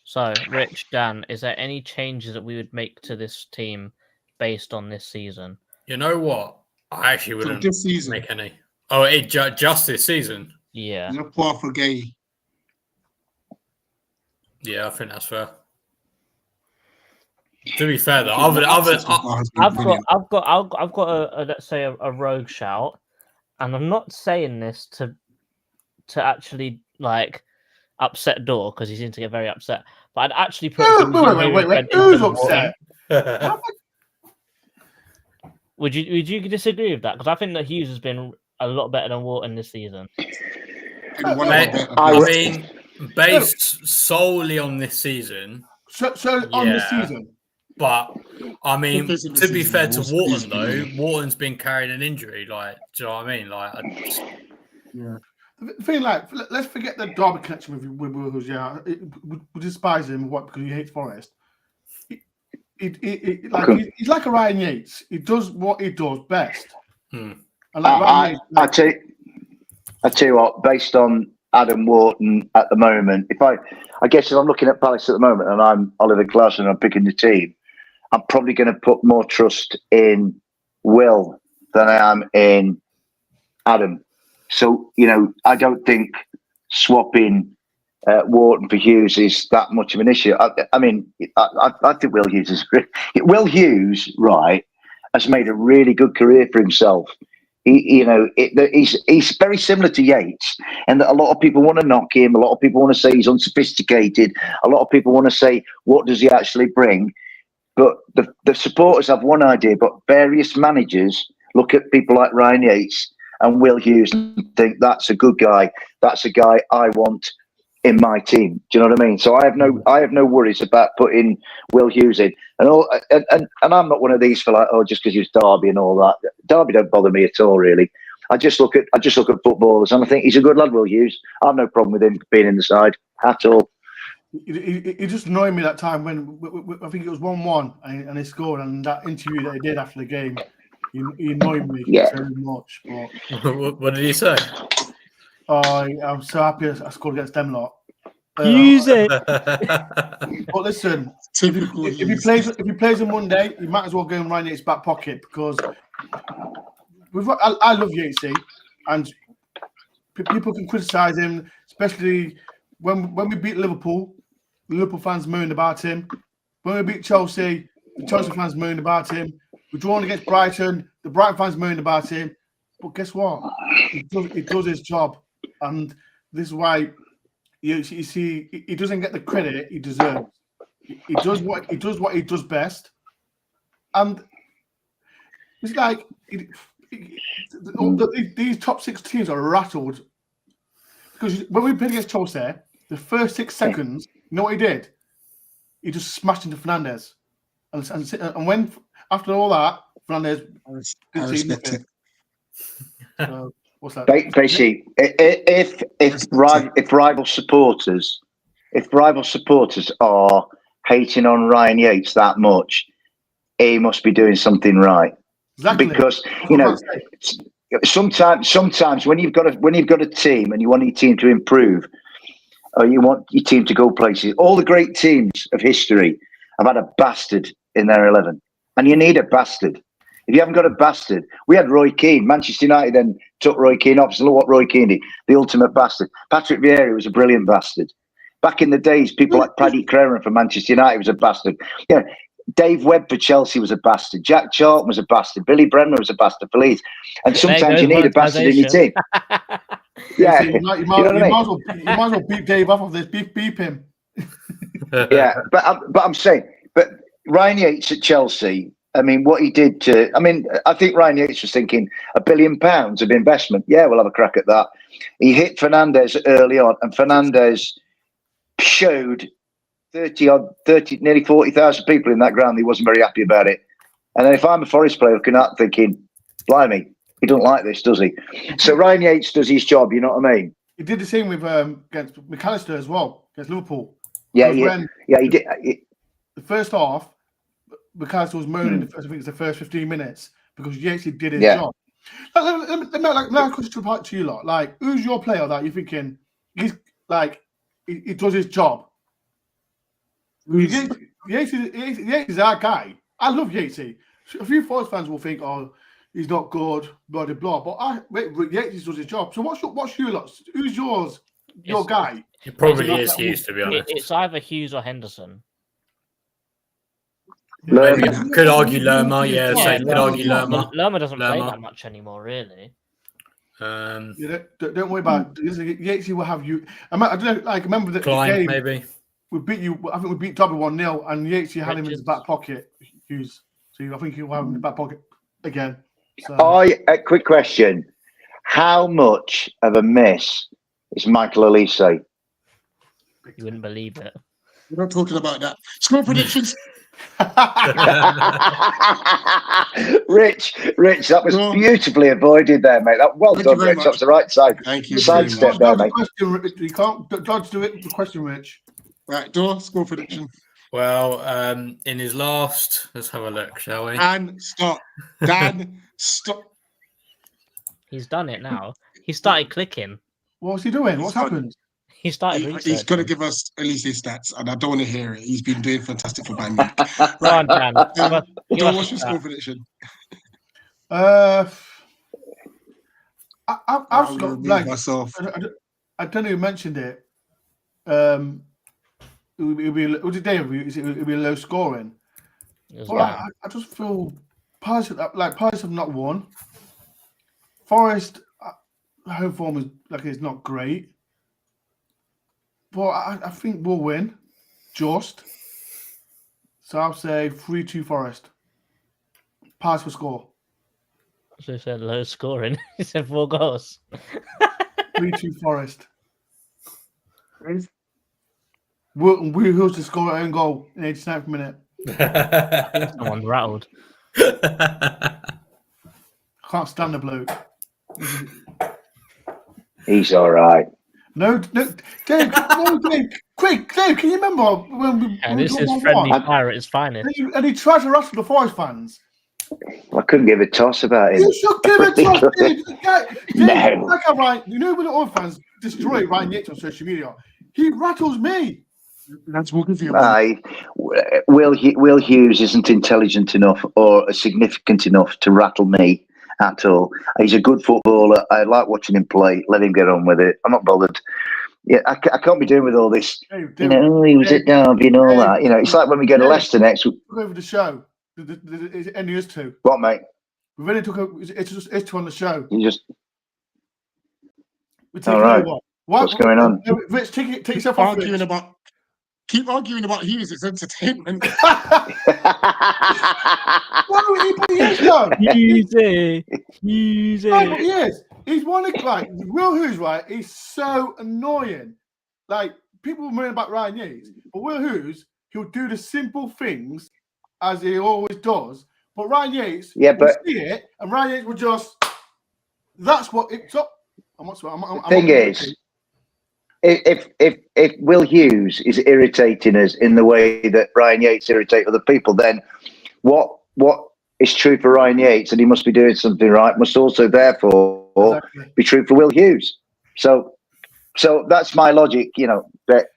So, Rich, Dan, is there any changes that we would make to this team based on this season? You know what? I actually wouldn't this season. make any. Oh, just this season? Yeah. For Gay. Yeah, I think that's fair. To be fair, though, I've got a let's say a rogue shout, and I'm not saying this to actually like upset Dore because he seems to get very upset. But I'd actually put. Wait. Who's upset? Would you disagree with that? Because I think that Hughes has been a lot better than Wharton this season. I mean, based solely on this season. On this season. But I mean, to be fair to Wharton, though, Wharton's been carrying an injury. Like, do you know what I mean? Yeah. The thing, let's forget the Derby connection with Wills. Yeah, we despise him because he hates Forest. He's like a Ryan Yates. He does what he does best. And I tell you what, based on Adam Wharton at the moment, if I'm looking at Palace at the moment and I'm Oliver Glasson and I'm picking the team, I'm probably going to put more trust in Will than I am in Adam. So, I don't think swapping Wharton for Hughes is that much of an issue. I mean, I think Will Hughes is great. Will Hughes, right, has made a really good career for himself. He's very similar to Yates, and that a lot of people want to knock him. A lot of people want to say he's unsophisticated. A lot of people want to say, what does he actually bring? But the supporters have one idea, but various managers look at people like Ryan Yates and Will Hughes and think that's a good guy. That's a guy I want in my team. Do you know what I mean? So I have no worries about putting Will Hughes in. And I'm not one of these for just because he's Derby and all that. Derby don't bother me at all, really. I just look at footballers and I think he's a good lad, Will Hughes. I have no problem with him being in the side at all. He just annoyed me that time when I think it was 1-1 and he scored, and that interview that he did after the game, He annoyed me Yeah. so much. But What did he say? I'm so happy I scored against them lot. Use it. But listen, Typical. if he plays on Monday, he might as well go in Ryan Yates' back pocket because I love Yatesy, and people can criticise him, especially when we beat Liverpool. The Liverpool fans moaned about him. When we beat Chelsea, the Chelsea fans moaned about him. We're drawn against Brighton. The Brighton fans moaned about him. But guess what? He does his job, and this is why you see he doesn't get the credit he deserves. He does what he does best, and it's like these top 6 teams are rattled because when we played against Chelsea, the first 6 seconds, you know what he did? He just smashed into Fernandes, and when after all that, Fernandes I respect it. So, what's that? Basically, if rival supporters are hating on Ryan Yates that much, he must be doing something right. Exactly. Because sometimes when you've got a team and you want your team to improve, or you want your team to go places, all the great teams of history have had a bastard in their 11, and you need a bastard. If you haven't got a bastard, we had Roy Keane. Manchester United then took Roy Keane off. So look what Roy Keane did, the ultimate bastard. Patrick Vieira was a brilliant bastard. Back in the days, people like Paddy Crerand for Manchester United was a bastard. Yeah, Dave Webb for Chelsea was a bastard. Jack Charlton was a bastard. Billy Bremner was a bastard for Leeds. And sometimes you need a bastard in your team. Yeah, you might as well beat Dave off of this. Beep him. Yeah, but I'm saying, but Ryan Yates at Chelsea. I mean, what he did to, I think Ryan Yates was thinking £1 billion of investment. Yeah, we'll have a crack at that. He hit Fernandes early on, and Fernandes showed nearly 40,000 people in that ground. He wasn't very happy about it. And then if I'm a Forest player looking at thinking, blimey, he don't like this, does he? So Ryan Yates does his job, you know what I mean? He did the same with against McAllister as well, against Liverpool. Yeah, he did. The first half, McAllister was moaning. I think it's the first 15 minutes because Yates did his job. Let me ask a question to you lot. Like, who's your player that you're thinking he's like he does his job? Yates is our guy. I love Yatesy. A few Forest fans will think, "Oh, he's not good," blah blah blah. But Yates does his job. So what's your lot? Who's yours? Your guy? It probably is Hughes, to be honest. It's either Hughes or Henderson. Maybe could argue Lerma. Yeah, could argue Lerma. Lerma doesn't play that much anymore, really. Don't worry about it. Yates will have you. I don't know. Like, remember that Klein, game, maybe we beat you. I think we beat Derby 1-0, and Yates had him in his back pocket. Hughes. So I think he'll have him in the back pocket again. So. A quick question: how much of a miss is Michael Elise? You wouldn't believe it. We're not talking about that. Score predictions. Rich, that was beautifully avoided there, mate. Well done, Rich. That was the right side. Thank you. Sidestep there, mate. You can't dodge do it. The question, Rich. Right, DORE, score prediction. Well, in his last, let's have a look, shall we? Dan, stop. He's done it now. He started clicking. What's he doing? What's happened? He started He's going to give us Elise's stats, and I don't want to hear it. He's been doing fantastic for Bayern Munich. Go on, Dan. DORE, what's your score prediction? I've got like myself. I don't know who mentioned it. It'll be low scoring. I just feel Palace have not won. Forest home form is not great. But I think we'll win. Just. So I'll say 3-2 Forest. Palace will score. So he said low scoring. He said 4 goals. 3-2 Forest. Who's to score our own goal in 89th minute? Someone's rattled. Can't stand the bloke. He's all right. No, Dave. Quick, Dave. Can you remember when we? And this is friendly fire at its finest. And he tried to rattle the Forest fans, I couldn't give a toss about him. You should give a toss, Dave. No. Like how Ryan, you know when the other fans destroy Ryan Yates on social media, he rattles me. That's what give you a Will Hughes isn't intelligent enough or significant enough to rattle me at all. He's a good footballer. I like watching him play. Let him get on with it. I'm not bothered. Yeah, I can't be doing with all this. Dave, He was at Derby and all that. It's like when we go to Leicester next. Took over the show. It only is two. What, mate? We really took over. It's two on the show. You just. We're taking All right. over. What's going on? Rich, take yourself off. Keep arguing about Hughes. It's entertainment. Why he is though? Easy. No, but he is. He's one of Will Hughes, right? He's so annoying. Like people moan about Ryan Yates, but Will Hughes, he'll do the simple things as he always does. But Ryan Yates, will see it, and Ryan Yates will just. That's what it's up. Thing is, if Will Hughes is irritating us in the way that Ryan Yates irritates other people, then what is true for Ryan Yates, and he must be doing something right, must also therefore be true for Will Hughes. So that's my logic, But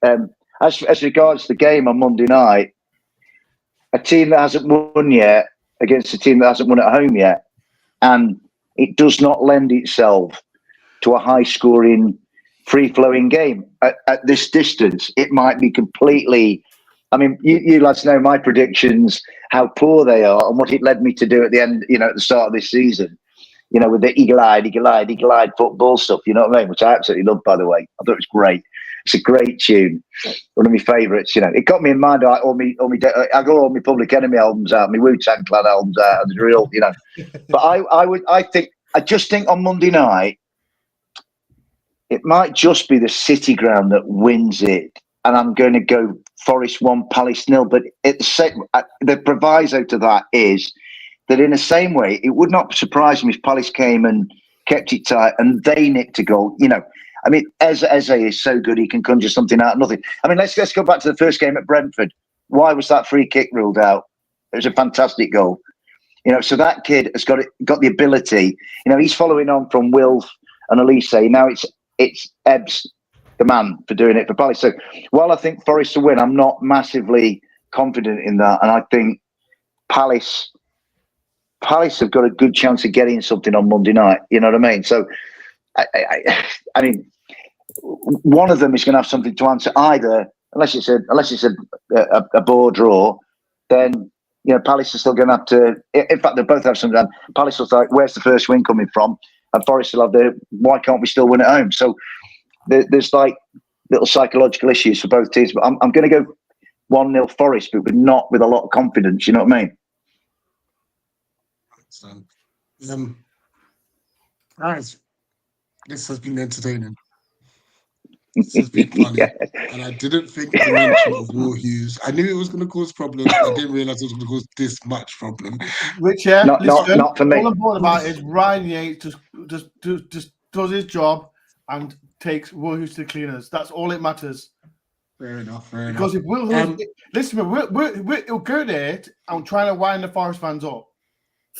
as regards the game on Monday night, a team that hasn't won yet against a team that hasn't won at home yet, and it does not lend itself to a high-scoring, free-flowing game at this distance. It might be completely. I mean, you lads know my predictions, how poor they are, and what it led me to do at the end. At the start of this season, with the eagle-eyed football stuff. You know what I mean? Which I absolutely love, by the way. I thought it was great. It's a great tune, one of my favourites. It got me in mind. I got all my Public Enemy albums out, my Wu-Tang Clan albums out, and the real. But I just think on Monday night, it might just be the City ground that wins it, and I'm going to go Forest 1, Palace 0. But the proviso to that is that in the same way, it would not surprise me if Palace came and kept it tight and they nicked a goal. I mean, Eze is so good; he can conjure something out of nothing. I mean, let's go back to the first game at Brentford. Why was that free kick ruled out? It was a fantastic goal. So that kid has got the ability. He's following on from Wilf and Elise. Now it's Ebbs, the man, for doing it for Palace. So while I think Forest will win, I'm not massively confident in that. And I think Palace have got a good chance of getting something on Monday night. You know what I mean? So, I mean, one of them is going to have something to answer either, unless it's a bore draw, then, Palace are still going to have to, in fact, they both have something. Palace will think, where's the first win coming from? And Forest will have why can't we still win at home? So there's like little psychological issues for both teams. But I'm going to go 1-0 Forest, but not with a lot of confidence. You know what I mean? Guys, this has been entertaining. This has been funny. Yeah. And I didn't think the mention of Will Hughes. I knew it was going to cause problems. I didn't realise it was going to cause this much problem. Which, not for me. All I'm bothered about is Ryan Yates just does his job and takes Will Hughes to the cleaners. That's all it matters. Fair enough. Because if Will Hughes, listen to me, he'll go there and try to wind the Forest fans up.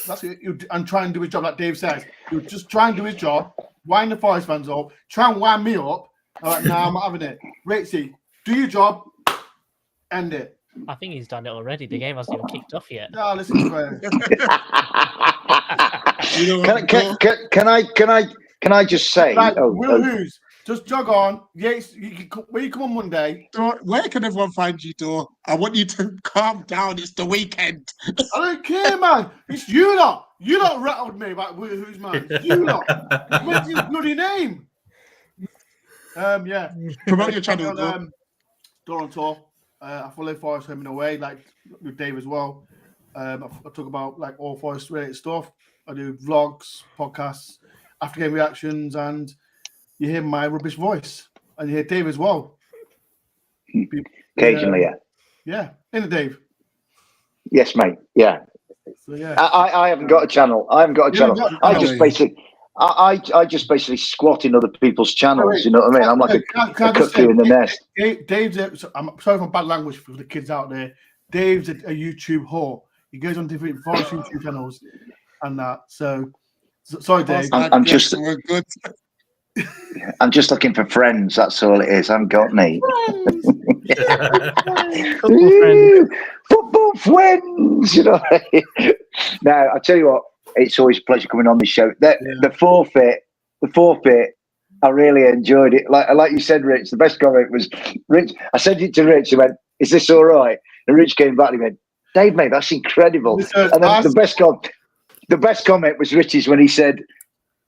That's it. And try and do his job, like Dave says. He'll just try and do his job, wind the Forest fans up, try and wind me up. All right, now I'm not having it. Ritzy, do your job, end it. I think he's done it already. The game hasn't even kicked off yet. No, listen to me. Can I just say? Will Hughes, just jog on. Yates, where you come on Monday? Where can everyone find you, Dore? I want you to calm down. It's the weekend. I don't care, man. It's you lot. You lot rattled me about Will Hughes, man. You lot. What's his bloody name? Yeah. Promote your channel, Dore on tour. I follow Forest home and away, like with Dave as well. I talk about like all Forest related stuff. I do vlogs, podcasts, after game reactions, and you hear my rubbish voice, and you hear Dave as well. Occasionally, yeah. Yeah, in Dave. Yes, mate. Yeah. So, yeah. I haven't got a channel. I just basically squat in other people's channels. You know what I mean? I'm like a cuckoo in the nest. Dave's. I'm sorry for bad language for the kids out there. Dave's a YouTube whore. He goes on different voice YouTube channels and that. So sorry, Dave. I'm just We're good. I'm just looking for friends. That's all it is. I haven't got any. Football friends. Football friends, you know. Now, I tell you what, it's always a pleasure coming on this show. The forfeit, I really enjoyed it. Like you said, Rich, the best comment was Rich. I sent it to Rich and went, "Is this all right?" And Rich came back and went, "Dave, mate, that's incredible." And then the best comment was Rich's when he said,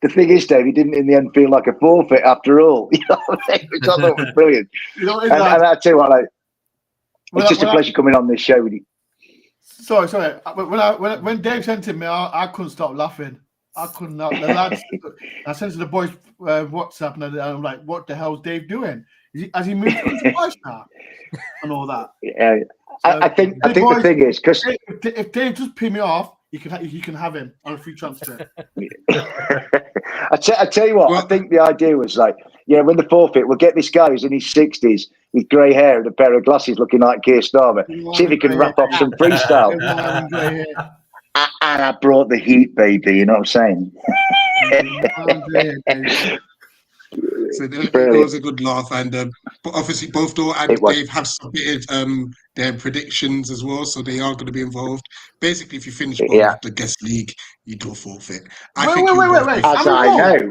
"The thing is, Dave, he didn't in the end feel like a forfeit after all." You know what I mean? Which I thought was brilliant. You know, And I tell you what, it's just a pleasure coming on this show with you. Sorry. When Dave sent it me, I couldn't stop laughing. I couldn't. The lads, I sent to the boys WhatsApp, and I'm like, "What the hell's Dave doing? Has he moved to his wife now?" And all that. Yeah, So, I think boys, the thing is because if Dave just pee me off, you can have him on a free transfer. I tell you what, I think the idea was like, when the forfeit, we'll get this guy who's in his 60s with grey hair and a pair of glasses looking like Keir Starmer. See if he can wrap up some freestyle. And I brought the heat, baby. You know what I'm saying? So it was a good laugh, and but obviously both Dore and Dave have submitted their predictions as well, so they are going to be involved. Basically, if you finish the guest league, you do a forfeit. Wait. As I know.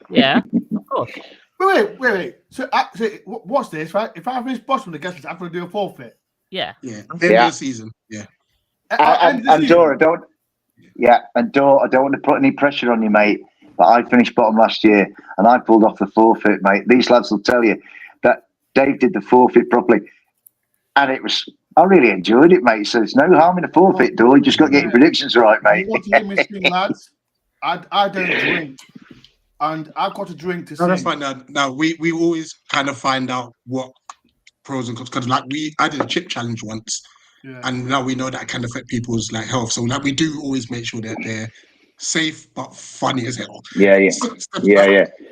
Yeah, of course. Wait. So what's this, right? If I finish bottom of the guest list, I'm going to do a forfeit. Yeah. End of the season. Yeah. And Dore, I don't want to put any pressure on you, mate. But I finished bottom last year, and I pulled off the forfeit, mate. These lads will tell you that Dave did the forfeit properly, and I really enjoyed it, mate. So there's no harm in a forfeit, Dore. You just got to get your predictions right, mate. You want to hear me sing, lads? I don't drink, and I've got to drink to sing. That's fine. Now we always kind of find out what pros and cons, because I did a chip challenge once, and now we know that can affect people's health. So we do always make sure that they're safe but funny as hell. Yeah.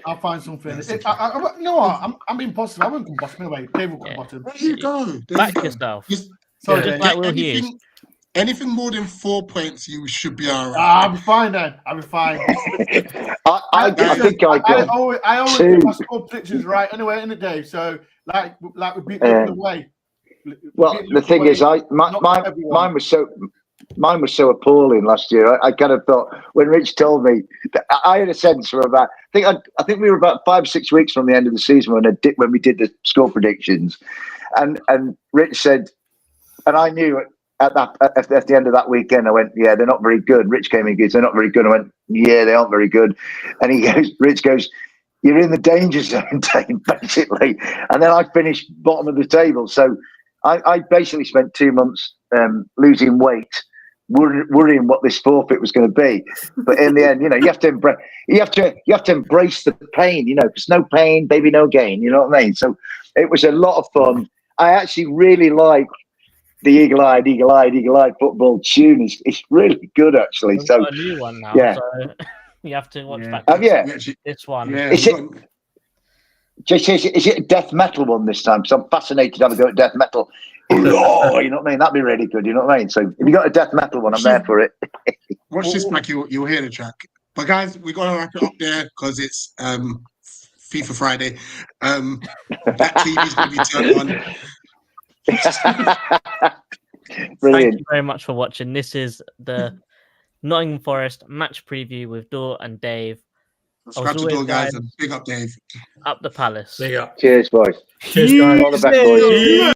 I'll find something. You know what? I'm being positive. I won't come bottom anyway. Dave will come bottom. There you go. Back yourself. Sorry, just like Will Hughes. Anything more than 4 points, you should be all right. I'll be fine then. I'll be fine. I think I always get my score predictions right anyway in the day. So like we beat them away. Well, the thing is, mine was so appalling last year. I kind of thought when Rich told me that I had a sense for about. I think we were about 5 or 6 weeks from the end of the season when we did the score predictions, and Rich said, and I knew at the end of that weekend, I went, "Yeah, they're not very good." Rich came in and goes, "They're not very good." I went, "Yeah, they aren't very good," and Rich goes, "You're in the danger zone, Dave," basically. And then I finished bottom of the table, so I basically spent 2 months losing weight, worrying what this forfeit was going to be. But in the end, you have to embrace the pain, because no pain, baby, no gain. You know what I mean? So it was a lot of fun. I actually really like the eagle-eyed football tune. It's really good, actually. We've so got a new one now, so you have to watch back. This one. Yeah, is it a death metal one this time? Because I'm fascinated to have a go at death metal. Oh, you know what I mean? That'd be really good. You know what I mean? So if you got a death metal one, I'm there for it. Watch this track, you'll hear the track. But guys, we got to wrap it up there because it's FIFA Friday. That TV's going to be turned on. Brilliant. Thank you very much for watching. This is the Nottingham Forest match preview with Dore and Dave. Subscribe to Dore, guys, and big up Dave. Up the Palace. Big up. Cheers, boys. Cheers, guys. All the best, boys.